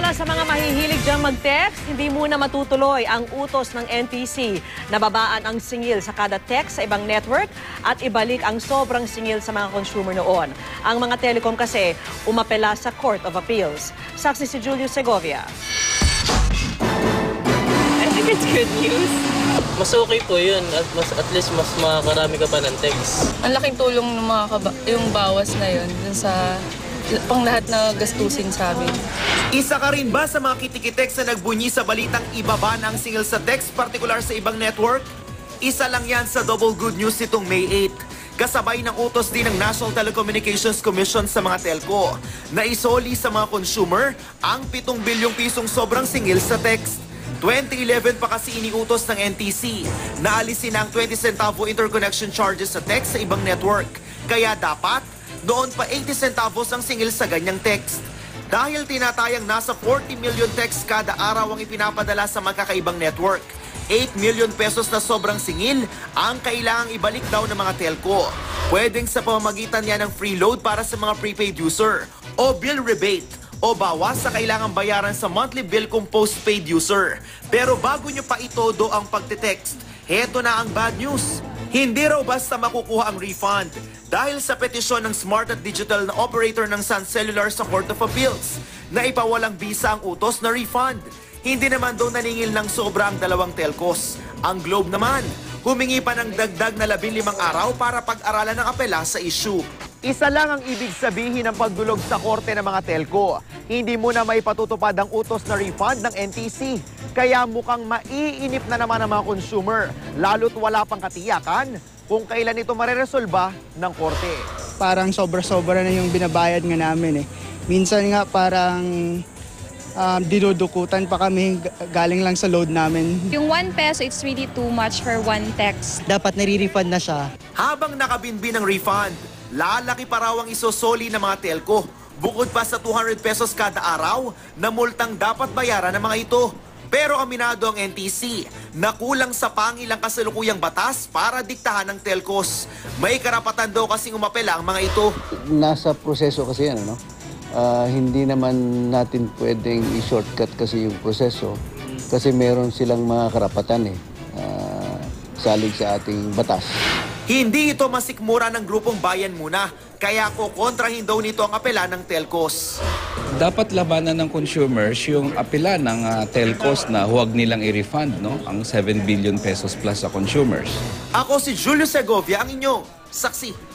Para sa mga mahihilig diyang mag-text, hindi muna matutuloy ang utos ng NTC na babaan ang singil sa kada text sa ibang network at ibalik ang sobrang singil sa mga consumer noon. Ang mga telecom kasi umapela sa Court of Appeals. Saksi si Julius Segovia. I think it's good news. Mas okay po yun. At least mas makakarami ka pa ng text. Ang laking tulong ng yung bawas na yun dun sa pang lahat na gastusin sa amin. Isa ka rin ba sa mga kitikitex na nagbunyi sa balitang ibaba na ang singil sa text, partikular sa ibang network? Isa lang yan sa double good news nitong May 8. Kasabay ng utos din ng National Telecommunications Commission sa mga telco na isoli sa mga consumer ang 7 bilyong pisong sobrang singil sa text. 2011 pa kasi iniutos ng NTC na alisin ang 20 centavo interconnection charges sa text sa ibang network. Kaya dapat doon pa 80 centavos ang singil sa ganyang text. Dahil tinatayang nasa 40 million texts kada araw ang ipinapadala sa magkakaibang network, 8 million pesos na sobrang singil ang kailangang ibalik daw ng mga telco. Pwedeng sa pamamagitan niya ng free load para sa mga prepaid user o bill rebate o bawas sa kailangang bayaran sa monthly bill kung postpaid user. Pero bago nyo pa itodo ang pagte-text, heto na ang bad news. Hindi raw basta makukuha ang refund dahil sa petisyon ng smart at digital na operator ng Sun Cellular sa Court of Appeals na ipawalang bisa ang utos na refund. Hindi naman daw naningil ng sobra ang dalawang telcos. Ang Globe naman, humingi pa ng dagdag na 15 araw para pag-aralan ng apela sa issue. Isa lang ang ibig sabihin ng pagdulog sa korte ng mga telco. Hindi muna may patutupad ang utos na refund ng NTC. Kaya mukhang maiinip na naman ang mga consumer, lalo't wala pang katiyakan kung kailan ito mareresolba ng korte. Parang sobra-sobra na yung binabayad nga namin eh. Minsan nga parang dinudukutan pa kami galing lang sa load namin. Yung 1 peso, it's really too much for one text. Dapat nare-refund na siya. Habang nakabinbin ang refund, lalaki pa raw ang isosoli ng mga telco. Bukod pa sa 200 pesos kada araw na multang dapat bayaran ng mga ito. Pero aminado ang NTC na kulang sa pangilang kasalukuyang batas para diktahan ng telcos. May karapatan daw kasing umapela ang mga ito. Nasa proseso kasi yan, ano? Hindi naman natin pwedeng i-shortcut kasi yung proseso kasi meron silang mga karapatan salig sa ating batas. Hindi ito masikmura ng grupong Bayan Muna, kaya kukontrahin daw nito ang apela ng telcos. Dapat labanan ng consumers yung apela ng telcos na huwag nilang i-refund, no? Ang 7 billion pesos plus sa consumers. Ako si Julio Segovia, ang inyong saksi.